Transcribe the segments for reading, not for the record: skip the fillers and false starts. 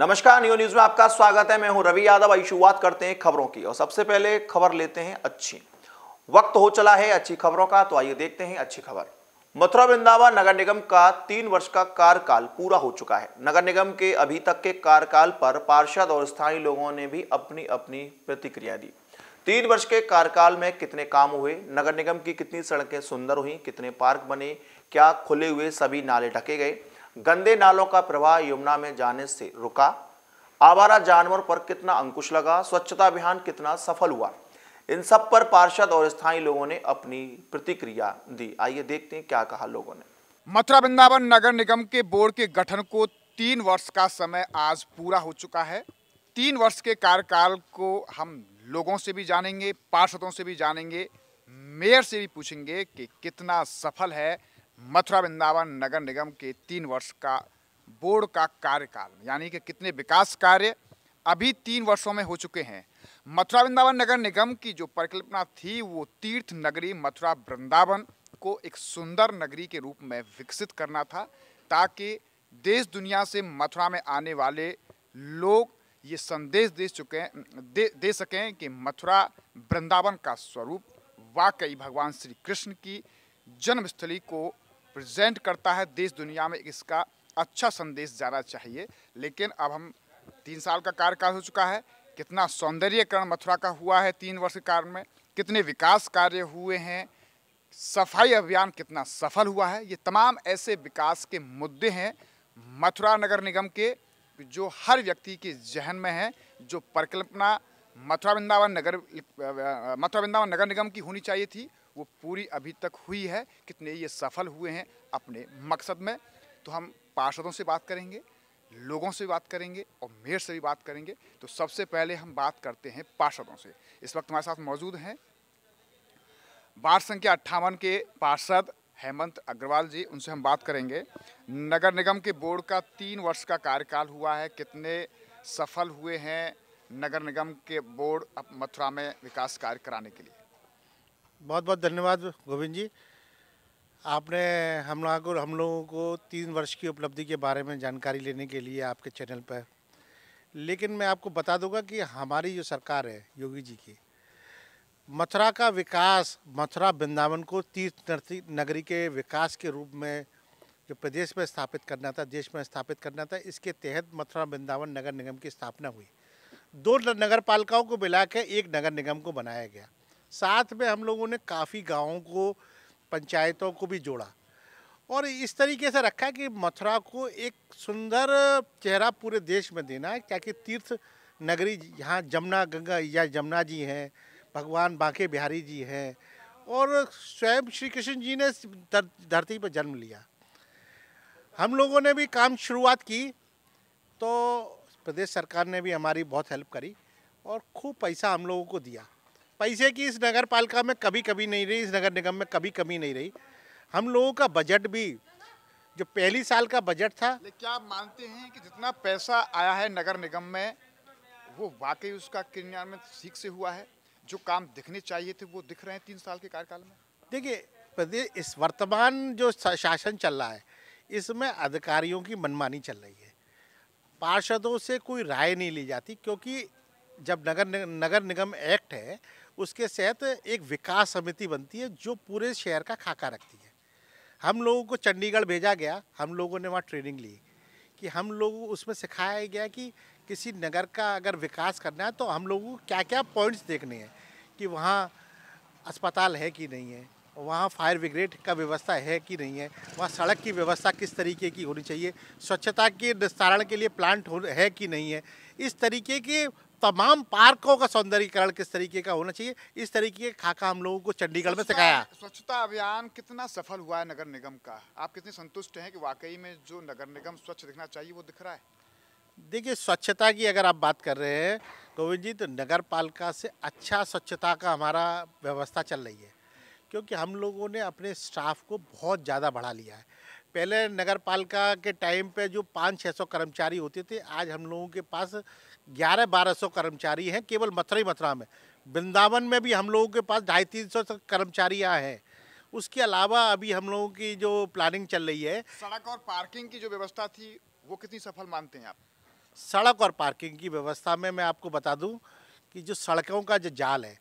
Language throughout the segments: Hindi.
नमस्कार, न्यू न्यूज में आपका स्वागत है। मैं हूं रवि यादव। आइए शुरुआत करते हैं खबरों की और सबसे पहले खबर लेते हैं अच्छी। वक्त हो चला है अच्छी खबरों का, तो आइए देखते हैं अच्छी खबर। मथुरा वृंदावन नगर निगम का 3 वर्ष का कार्यकाल पूरा हो चुका है। नगर निगम के अभी तक के कार्यकाल पर पार्षद और स्थानीय लोगों ने भी अपनी अपनी प्रतिक्रिया दी। 3 वर्ष के कार्यकाल में कितने काम हुए, नगर निगम की कितनी सड़कें सुंदर हुई, कितने पार्क बने, क्या खुले हुए सभी नाले ढके गए, गंदे नालों का प्रवाह यमुना में जाने से रुका, आवारा जानवर पर कितना अंकुश लगा, स्वच्छता अभियान कितना सफल हुआ, इन सब पर पार्षद और स्थानीय लोगों ने अपनी प्रतिक्रिया दी। आइए देखते हैं क्या कहा लोगों ने। मथुरा वृंदावन नगर निगम के बोर्ड के गठन को 3 वर्ष का समय आज पूरा हो चुका है। 3 वर्ष के कार्यकाल को हम लोगों से भी जानेंगे, पार्षदों से भी जानेंगे, मेयर से भी पूछेंगे कि कितना सफल है मथुरा वृंदावन नगर निगम के 3 वर्ष का बोर्ड का कार्यकाल, यानी कि कितने विकास कार्य अभी 3 वर्षों में हो चुके हैं। मथुरा वृंदावन नगर निगम की जो परिकल्पना थी वो तीर्थ नगरी मथुरा वृंदावन को एक सुंदर नगरी के रूप में विकसित करना था, ताकि देश दुनिया से मथुरा में आने वाले लोग ये संदेश दे सकें कि मथुरा वृंदावन का स्वरूप वाकई भगवान श्री कृष्ण की जन्मस्थली को प्रेजेंट करता है। देश दुनिया में इसका अच्छा संदेश जाना चाहिए। लेकिन अब हम 3 साल का कार्यकाल हो चुका है, कितना सौंदर्यीकरण मथुरा का हुआ है 3 वर्ष के काल में, कितने विकास कार्य हुए हैं, सफाई अभियान कितना सफल हुआ है, ये तमाम ऐसे विकास के मुद्दे हैं मथुरा नगर निगम के जो हर व्यक्ति के जहन में है। जो परिकल्पना मथुरा वृंदावन नगर निगम की होनी चाहिए थी वो पूरी अभी तक हुई है, कितने ये सफल हुए हैं अपने मकसद में। तो हम पार्षदों से बात करेंगे, लोगों से बात करेंगे और मेयर से भी बात करेंगे। तो सबसे पहले हम बात करते हैं पार्षदों से। इस वक्त हमारे साथ मौजूद हैं वार्ड संख्या 58 के पार्षद हेमंत अग्रवाल जी, उनसे हम बात करेंगे। नगर निगम के बोर्ड का 3 वर्ष का कार्यकाल हुआ है, कितने सफल हुए हैं नगर निगम के बोर्ड अब मथुरा में विकास कार्य कराने के लिए? बहुत बहुत धन्यवाद गोविंद जी, आपने हम लोगों को 3 वर्ष की उपलब्धि के बारे में जानकारी लेने के लिए आपके चैनल पर। लेकिन मैं आपको बता दूंगा कि हमारी जो सरकार है योगी जी की, मथुरा का विकास, मथुरा वृंदावन को तीर्थ नगरी के विकास के रूप में जो प्रदेश में स्थापित करना था, देश में स्थापित करना था, इसके तहत मथुरा वृंदावन नगर निगम की स्थापना हुई। 2 नगर पालिकाओं को मिला के एक नगर निगम को बनाया गया। साथ में हम लोगों ने काफ़ी गाँवों को, पंचायतों को भी जोड़ा और इस तरीके से रखा कि मथुरा को एक सुंदर चेहरा पूरे देश में देना है, ताकि तीर्थ नगरी, यहाँ जमुना गंगा या जमुना जी हैं, भगवान बांके बिहारी जी हैं और स्वयं श्री कृष्ण जी ने धरती पर जन्म लिया। हम लोगों ने भी काम शुरुआत की तो प्रदेश सरकार ने भी हमारी बहुत हेल्प करी और खूब पैसा हम लोगों को दिया। पैसे की इस नगर पालिका में कभी कमी नहीं रही, इस नगर निगम में कभी कमी नहीं रही। हम लोगों का बजट भी जो पहली साल का बजट था। लेकिन क्या आप मानते हैं कि जितना पैसा आया है नगर निगम में वो वाकई उसका क्रियान्वयन ठीक से हुआ है? जो काम दिखने चाहिए थे वो दिख रहे हैं 3 साल के कार्यकाल में? देखिए, प्रदेश इस वर्तमान जो शासन चल रहा है इसमें अधिकारियों की मनमानी चल रही है। पार्षदों से कोई राय नहीं ली जाती, क्योंकि जब नगर निगम एक्ट है उसके तहत एक विकास समिति बनती है जो पूरे शहर का खाका रखती है। हम लोगों को चंडीगढ़ भेजा गया, हम लोगों ने वहाँ ट्रेनिंग ली कि हम लोगों उसमें सिखाया गया कि किसी नगर का अगर विकास करना है तो हम लोगों को क्या क्या पॉइंट्स देखने हैं, कि वहाँ अस्पताल है कि नहीं है, वहाँ फायर ब्रिगेड का व्यवस्था है कि नहीं है, वहाँ सड़क की व्यवस्था किस तरीके की होनी चाहिए, स्वच्छता के निस्तारण के लिए प्लांट है कि नहीं है, इस तरीके के तमाम पार्कों का सौंदर्यीकरण किस तरीके का होना चाहिए, इस तरीके का खाका हम लोगों को चंडीगढ़ में सिखाया। स्वच्छता अभियान कितना सफल हुआ है नगर निगम का? आप कितने संतुष्ट हैं कि वाकई में जो नगर निगम स्वच्छ दिखना चाहिए वो दिख रहा है? देखिए, स्वच्छता की अगर आप बात कर रहे हैं गोविंद जी, तो नगर पालिका से अच्छा स्वच्छता का हमारा व्यवस्था चल रही है, क्योंकि हम लोगों ने अपने स्टाफ को बहुत ज़्यादा बढ़ा लिया है। पहले नगर पालिका के टाइम पे जो 500-600 कर्मचारी होते थे, आज हम लोगों के पास 1100-1200 कर्मचारी हैं केवल मथुरा में। वृंदावन में भी हम लोगों के पास 250-300 कर्मचारियाँ हैं। उसके अलावा अभी हम लोगों की जो प्लानिंग चल रही है, सड़क और पार्किंग की जो व्यवस्था थी वो कितनी सफल मानते हैं आप? सड़क और पार्किंग की व्यवस्था में मैं आपको बता दूं कि जो सड़कों का जो जाल है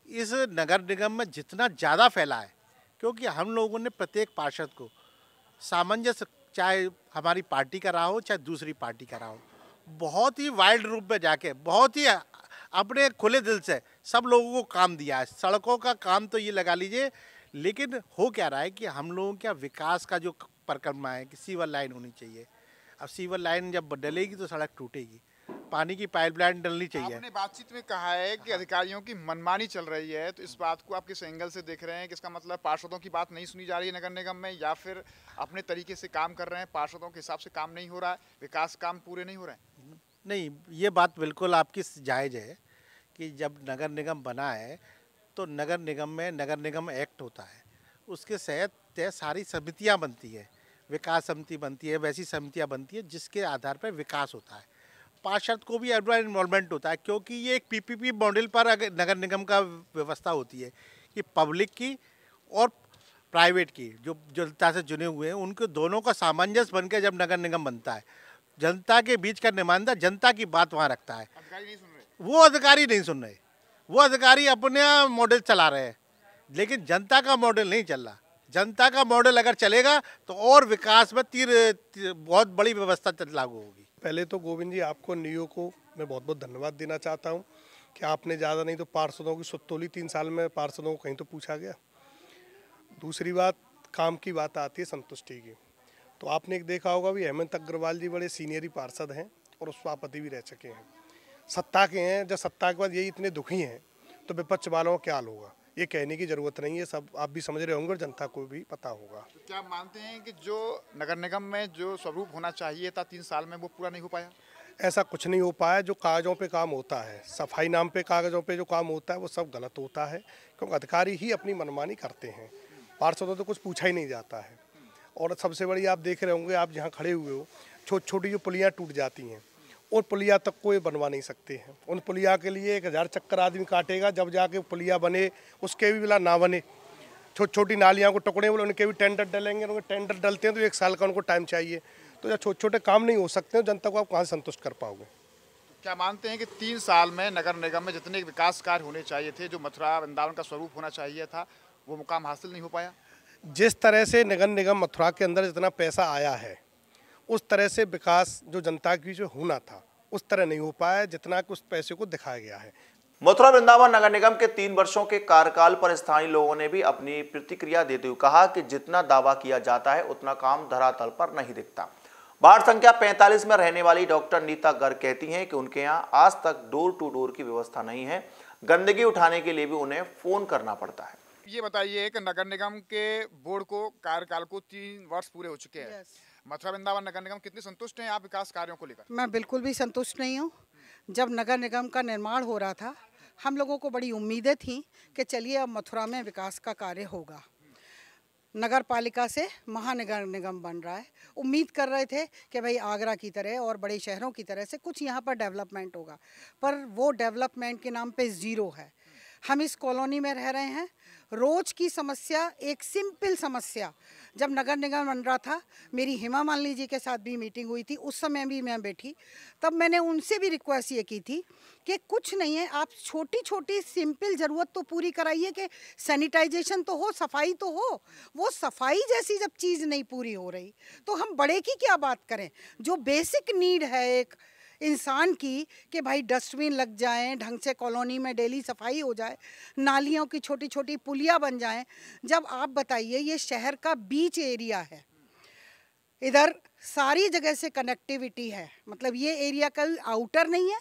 इस नगर निगम में जितना ज़्यादा फैला है, क्योंकि हम लोगों ने प्रत्येक पार्षद को सामंजस्य, चाहे हमारी पार्टी का रहा हो चाहे दूसरी पार्टी का रहा हो, बहुत ही वाइल्ड रूप में जाके बहुत ही अपने खुले दिल से सब लोगों को काम दिया है। सड़कों का काम तो ये लगा लीजिए, लेकिन हो क्या रहा है कि हम लोगों का विकास का जो परिक्रमा है कि सीवर लाइन होनी चाहिए। अब सीवर लाइन जब डलेगी तो सड़क टूटेगी, पानी की पाइपलाइन डलनी चाहिए। आपने बातचीत में कहा है कि अधिकारियों की मनमानी चल रही है, तो इस बात को आप किस एंगल से देख रहे हैं कि इसका मतलब पार्षदों की बात नहीं सुनी जा रही है नगर निगम में, या फिर अपने तरीके से काम कर रहे हैं, पार्षदों के हिसाब से काम नहीं हो रहा है, विकास काम पूरे नहीं हो रहे हैं? नहीं, ये बात बिल्कुल आपकी जायज़ है कि जब नगर निगम बना है तो नगर निगम में नगर निगम एक्ट होता है, उसके तहत सारी समितियां बनती है, विकास समिति बनती है, वैसी समितियां बनती है जिसके आधार पर विकास होता है। पार्षद को भी इन्वॉल्वमेंट होता है, क्योंकि ये एक पीपीपी मॉडल पर नगर निगम का व्यवस्था होती है कि पब्लिक की और प्राइवेट की जो जनता से चुने हुए हैं उनके दोनों का सामंजस्य बनकर जब नगर निगम बनता है, जनता के बीच का नुमाइंदा जनता की बात वहाँ रखता है। अधिकारी नहीं सुन रहे, वो अधिकारी नहीं सुन रहे, वो अधिकारी अपने मॉडल चला रहे हैं, लेकिन जनता का मॉडल नहीं चल रहा। जनता का मॉडल अगर चलेगा तो और विकास में बहुत बड़ी व्यवस्था लागू होगी। पहले तो गोविंद जी आपको नियो को मैं बहुत बहुत धन्यवाद देना चाहता हूं कि आपने ज़्यादा नहीं तो पार्षदों की सुतोली 3 साल में पार्षदों को कहीं तो पूछा गया। दूसरी बात, काम की बात आती है संतुष्टि की, तो आपने एक देखा होगा भी हेमंत अग्रवाल जी बड़े सीनियरी पार्षद हैं और सभापति भी रह चुके हैं, सत्ता के हैं। जब सत्ता के बाद यही इतने दुखी हैं तो विपक्ष वालों का क्या हाल होगा, ये कहने की ज़रूरत नहीं है, सब आप भी समझ रहे होंगे और जनता को भी पता होगा। तो क्या मानते हैं कि जो नगर निगम में जो स्वरूप होना चाहिए था 3 साल में वो पूरा नहीं हो पाया? ऐसा कुछ नहीं हो पाया। जो कागज़ों पे काम होता है, सफाई नाम पे कागज़ों पे जो काम होता है वो सब गलत होता है, क्योंकि अधिकारी ही अपनी मनमानी करते हैं, पार्षदों तो कुछ पूछा ही नहीं जाता है। और सबसे बड़ी आप देख रहे होंगे, आप जहाँ खड़े हुए हो, छोटी छोटी जो पुलियाँ टूट जाती हैं और पुलिया तक को ये बनवा नहीं सकते हैं। उन पुलिया के लिए 1000 चक्कर आदमी काटेगा, जब जाके पुलिया बने उसके भी बिला ना बने। छोटी छोटी नालियाँ को टुकड़े बोले उनके भी टेंडर डलेंगे, उनके टेंडर डलते हैं तो 1 साल का उनको टाइम चाहिए। तो जब छोटे छोटे काम नहीं हो सकते हैं, जनता को आप कहाँ संतुष्ट कर पाओगे? क्या मानते हैं कि 3 साल में नगर निगम में जितने विकास कार्य होने चाहिए थे, जो मथुरा वृंदावन का स्वरूप होना चाहिए था, वो मुकाम हासिल नहीं हो पाया? जिस तरह से नगर निगम मथुरा के अंदर जितना पैसा आया है, उस तरह से विकास जो जनता की जो होना था उस तरह नहीं हो पाया जितना कि उस पैसे को दिखाया गया है। मथुरा वृंदावन नगर निगम के 3 वर्षों के कार्यकाल पर स्थानीय लोगों ने भी अपनी प्रतिक्रिया देते हुए कहा कि जितना दावा किया जाता है उतना काम धरातल पर नहीं दिखता। वार्ड संख्या 45 में रहने वाली डॉक्टर नीता गर्ग कहती हैं कि उनके यहाँ आज तक डोर टू डोर की व्यवस्था नहीं है, गंदगी उठाने के लिए भी उन्हें फोन करना पड़ता है। ये बताइए कि नगर निगम के बोर्ड को कार्यकाल को 3 वर्ष पूरे हो चुके हैं। मथुरा वृंदावन नगर निगम कितने संतुष्ट हैं आप विकास कार्यों को लेकर? मैं बिल्कुल भी संतुष्ट नहीं हूँ। जब नगर निगम का निर्माण हो रहा था, हम लोगों को बड़ी उम्मीदें थी कि चलिए अब मथुरा में विकास का कार्य होगा। नगर पालिका से महानगर निगम बन रहा है। उम्मीद कर रहे थे कि भाई आगरा की तरह और बड़े शहरों की तरह से कुछ यहाँ पर डेवलपमेंट होगा, पर वो डेवलपमेंट के नाम पे ज़ीरो है। हम इस कॉलोनी में रह रहे हैं, रोज़ की समस्या, एक सिंपल समस्या। जब नगर निगम बन रहा था, मेरी हेमा मालिनी जी के साथ भी मीटिंग हुई थी, उस समय भी मैं बैठी, तब मैंने उनसे भी रिक्वेस्ट ये की थी कि कुछ नहीं है, आप छोटी छोटी सिंपल ज़रूरत तो पूरी कराइए कि सैनिटाइजेशन तो हो, सफाई तो हो। वो सफाई जैसी जब चीज़ नहीं पूरी हो रही तो हम बड़े की क्या बात करें। जो बेसिक नीड है एक इंसान की कि भाई डस्टबिन लग जाएं, ढंग से कॉलोनी में डेली सफाई हो जाए, नालियों की छोटी छोटी पुलियाँ बन जाएं। जब आप बताइए, ये शहर का बीच एरिया है, इधर सारी जगह से कनेक्टिविटी है, मतलब ये एरिया का आउटर नहीं है,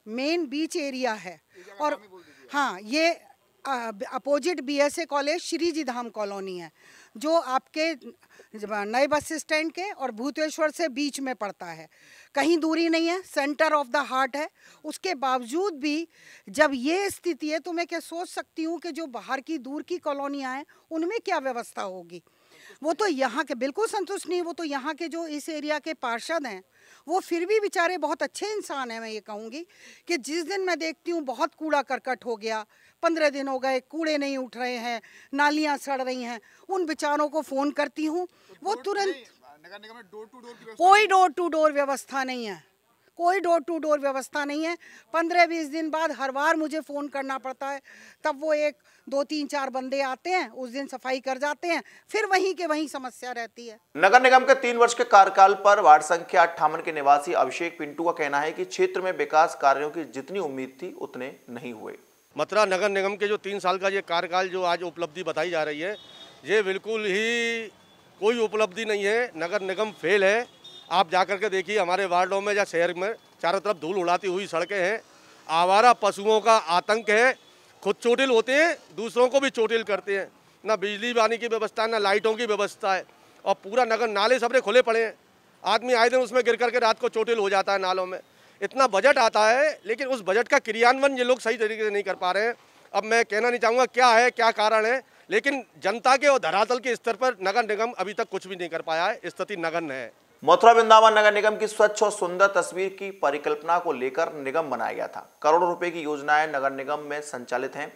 मेन बीच एरिया है। और हाँ, ये अपोजिट बीएसए कॉलेज श्रीजी धाम कॉलोनी है, जो आपके नए बस स्टैंड के और भूतेश्वर से बीच में पड़ता है, कहीं दूरी नहीं है, सेंटर ऑफ द हार्ट है। उसके बावजूद भी जब ये स्थिति है तो मैं क्या सोच सकती हूँ कि जो बाहर की दूर की कॉलोनियाँ हैं उनमें क्या व्यवस्था होगी। वो तो यहाँ के बिल्कुल संतुष्ट नहीं। वो तो यहाँ के जो इस एरिया के पार्षद हैं वो फिर भी बेचारे बहुत अच्छे इंसान हैं। मैं ये कहूँगी कि जिस दिन मैं देखती हूँ बहुत कूड़ा करकट हो गया, 15 दिन हो गए कूड़े नहीं उठ रहे हैं, नालियाँ सड़ रही हैं, उन बेचारों को फ़ोन करती हूँ, वो तुरंत। नगर निगम में डोर टू डोर की कोई डोर टू डोर व्यवस्था नहीं है, कोई डोर टू डोर व्यवस्था नहीं है। 15-20 दिन बाद हर बार मुझे फ़ोन करना पड़ता है, तब वो 1, 2, 3, 4 बंदे आते हैं, उस दिन सफाई कर जाते हैं, फिर वहीं के वहीं समस्या रहती है। नगर निगम के 3 वर्ष के कार्यकाल पर वार्ड संख्या 58 के निवासी अभिषेक पिंटू का कहना है कि क्षेत्र में विकास कार्यों की जितनी उम्मीद थी उतने नहीं हुए। मथुरा नगर निगम के जो 3 साल का ये कार्यकाल जो आज उपलब्धि बताई जा रही है, ये बिल्कुल ही कोई उपलब्धि नहीं है। नगर निगम फेल है। आप जाकर के देखिए हमारे वार्डों में या शहर में चारों तरफ धूल उड़ाती हुई सड़कें हैं, आवारा पशुओं का आतंक है, खुद चोटिल होते हैं, दूसरों को भी चोटिल करते हैं। ना बिजली पानी की व्यवस्था, ना लाइटों की व्यवस्था है, और पूरा नगर नाले सबरे खुले पड़े हैं। आदमी आए दिन उसमें गिर करके रात को चोटिल हो जाता है नालों में। इतना बजट आता है, लेकिन उस बजट का क्रियान्वयन ये लोग सही तरीके से नहीं कर पा रहे हैं। अब मैं कहना नहीं चाहूँगा क्या है, क्या कारण है, लेकिन जनता के और धरातल के स्तर पर नगर निगम अभी तक कुछ भी नहीं कर पाया है। स्थिति नगण्य है। मथुरा वृंदावन नगर निगम की स्वच्छ और सुंदर तस्वीर की परिकल्पना को लेकर निगम बनाया गया था। करोड़ों रुपए की योजनाएं नगर निगम में संचालित हैं।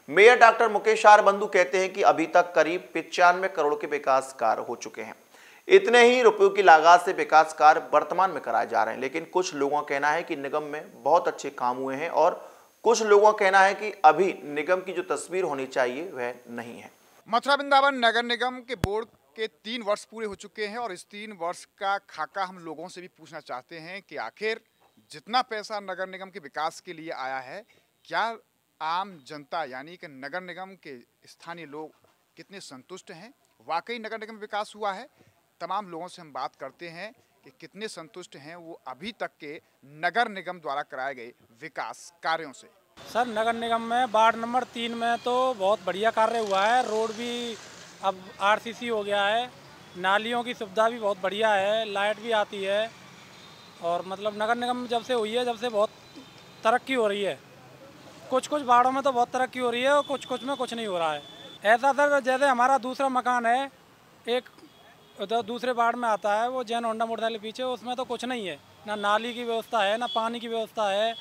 मेयर डॉक्टर मुकेश आर बंधु कहते हैं कि अभी तक करीब 95 करोड़ के विकास कार्य हो चुके हैं। इतने ही रुपयों की लागत से विकास कार्य वर्तमान में कराए जा रहे हैं, लेकिन कुछ लोगों का कहना है कि निगम में बहुत अच्छे काम हुए हैं और कुछ लोगों का कहना है कि अभी निगम की जो तस्वीर होनी चाहिए वह नहीं है। मथुरा वृंदावन नगर निगम के बोर्ड के 3 वर्ष पूरे हो चुके हैं और इस 3 वर्ष का खाका हम लोगों से भी पूछना चाहते हैं कि आखिर जितना पैसा नगर निगम के विकास के लिए आया है, क्या आम जनता यानी कि नगर निगम के स्थानीय लोग कितने संतुष्ट हैं? वाकई नगर निगम विकास हुआ है? तमाम लोगों से हम बात करते हैं कि कितने संतुष्ट हैं वो अभी तक के नगर निगम द्वारा कराए गए विकास कार्यों से। सर, नगर निगम में वार्ड नंबर 3 में तो बहुत बढ़िया कार्य हुआ है। रोड भी अब आरसीसी हो गया है, नालियों की सुविधा भी बहुत बढ़िया है, लाइट भी आती है, और मतलब नगर निगम जब से हुई है जब से बहुत तरक्की हो रही है। कुछ वार्डों में तो बहुत तरक्की हो रही है और कुछ में कुछ नहीं हो रहा है। ऐसा सर, जैसे हमारा दूसरा मकान है, एक उधर दूसरे वार्ड में आता है, वो जैन होंडा मोटरसाइकिल पीछे, उसमें तो कुछ नहीं है, ना नाली की व्यवस्था है, ना पानी की व्यवस्था है,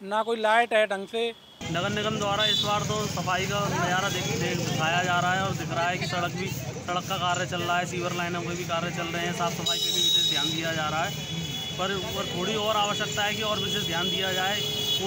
ना कोई लाइट है ढंग से। नगर निगम द्वारा इस बार तो सफाई का नज़ारा दिखाया जा रहा है और दिख रहा है कि सड़क का कार्य चल रहा है, सीवर लाइनों के भी कार्य चल रहे हैं, साफ़ सफाई पे भी विशेष ध्यान दिया जा रहा है। पर थोड़ी और आवश्यकता है कि और विशेष ध्यान दिया जाए।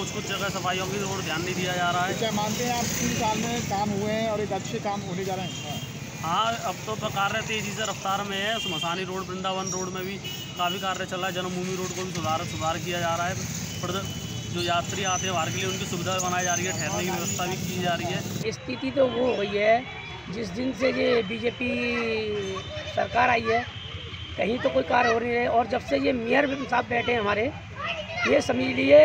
कुछ जगह सफाइयों की और ध्यान नहीं दिया जा रहा है। क्या मानते हैं आप 3 साल में काम हुए हैं और एक अच्छे काम होने जा रहे हैं? हाँ, अब तो कार्य तेज़ी से रफ्तार में है। स्मशानी रोड, वृंदावन रोड में भी काफ़ी कार्य चल रहा है। जन्मभूमि रोड को भी सुधार किया जा रहा है। जो यात्री आते हैं बाहर के लिए उनकी सुविधा बनाई जा रही है, ठहरने की व्यवस्था भी की जा रही है। स्थिति तो वो हुई है, जिस दिन से ये बीजेपी सरकार आई है कहीं तो कोई कार्य हो नहीं है, और जब से ये मेयर साहब बैठे हैं हमारे, ये समझ लिए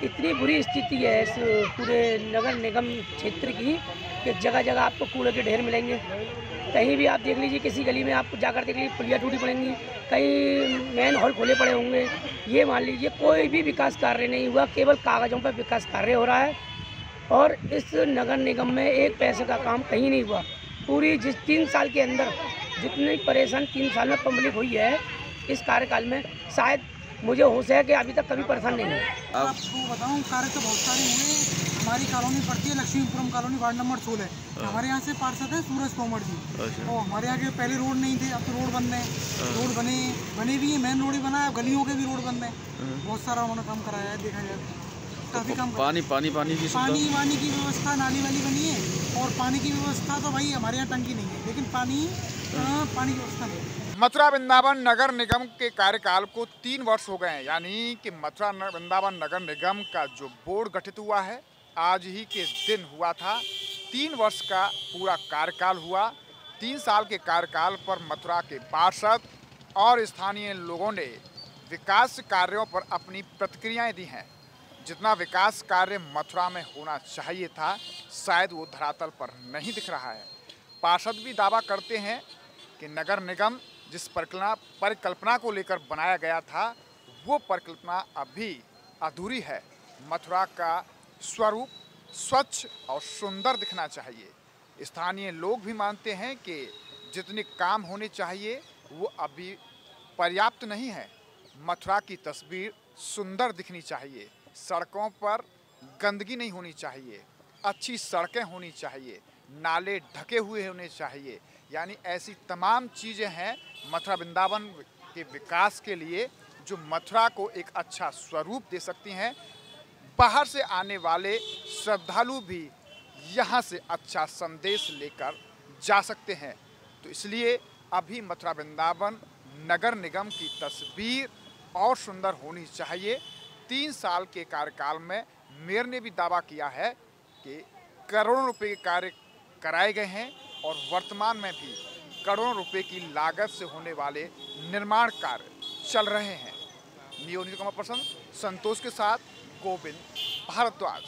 इतनी बुरी स्थिति है इस पूरे नगर निगम क्षेत्र की कि जगह जगह आपको कूड़े के ढेर मिलेंगे। कहीं भी आप देख लीजिए, किसी गली में आप जाकर देख लीजिए पुलिया टूटी पड़ेंगी, कहीं मेन हॉल खोले पड़े होंगे। ये मान लीजिए कोई भी विकास कार्य नहीं हुआ, केवल कागज़ों पर विकास कार्य हो रहा है, और इस नगर निगम में एक पैसे का काम कहीं नहीं हुआ। पूरी जिस 3 साल के अंदर जितनी परेशान 3 साल में पब्लिक हुई है इस कार्यकाल में, शायद मुझे होश है कि अभी तक कभी परेशान नहीं हुआ। आपको बताऊं, कार्य तो बहुत सारे हुए। हमारी कॉलोनी पड़ती है लक्ष्मीपुरम कॉलोनी, वार्ड नंबर 16। हमारे यहाँ से पार्षद है सूरज तोमर जी। तो हमारे यहाँ के पहले रोड नहीं थे, अब तो रोड बन रहे हैं। रोड बने भी है, मेन रोड ही बना है, गलियों के भी रोड बन रहे हैं। बहुत सारा उन्होंने काम कराया है, देखा जाए काफ़ी काम। पानी की व्यवस्था, नाली वाली बनी है, और पानी की व्यवस्था तो भाई हमारे यहाँ टंकी नहीं है, लेकिन पानी की व्यवस्था नहीं है। मथुरा वृंदावन नगर निगम के कार्यकाल को 3 वर्ष हो गए हैं, यानी कि मथुरा वृंदावन नगर निगम का जो बोर्ड गठित हुआ है आज ही के दिन हुआ था। 3 वर्ष का पूरा कार्यकाल हुआ। 3 साल के कार्यकाल पर मथुरा के पार्षद और स्थानीय लोगों ने विकास कार्यों पर अपनी प्रतिक्रियाएं दी हैं। जितना विकास कार्य मथुरा में होना चाहिए था, शायद वो धरातल पर नहीं दिख रहा है। पार्षद भी दावा करते हैं कि नगर निगम जिस परिकल्पना को लेकर बनाया गया था, वो परिकल्पना अभी अधूरी है। मथुरा का स्वरूप स्वच्छ और सुंदर दिखना चाहिए। स्थानीय लोग भी मानते हैं कि जितने काम होने चाहिए वो अभी पर्याप्त नहीं है। मथुरा की तस्वीर सुंदर दिखनी चाहिए। सड़कों पर गंदगी नहीं होनी चाहिए, अच्छी सड़कें होनी चाहिए, नाले ढके हुए होने चाहिए। यानी ऐसी तमाम चीज़ें हैं मथुरा वृंदावन के विकास के लिए जो मथुरा को एक अच्छा स्वरूप दे सकती हैं। बाहर से आने वाले श्रद्धालु भी यहाँ से अच्छा संदेश लेकर जा सकते हैं। तो इसलिए अभी मथुरा वृंदावन नगर निगम की तस्वीर और सुंदर होनी चाहिए। 3 साल के कार्यकाल में मेयर ने भी दावा किया है कि करोड़ों रुपए के कार्य कराए गए हैं और वर्तमान में भी करोड़ों रुपए की लागत से होने वाले निर्माण कार्य चल रहे हैं। न्यूज़ कमर पर्सन संतोष के साथ गोविंद भारद्वाज।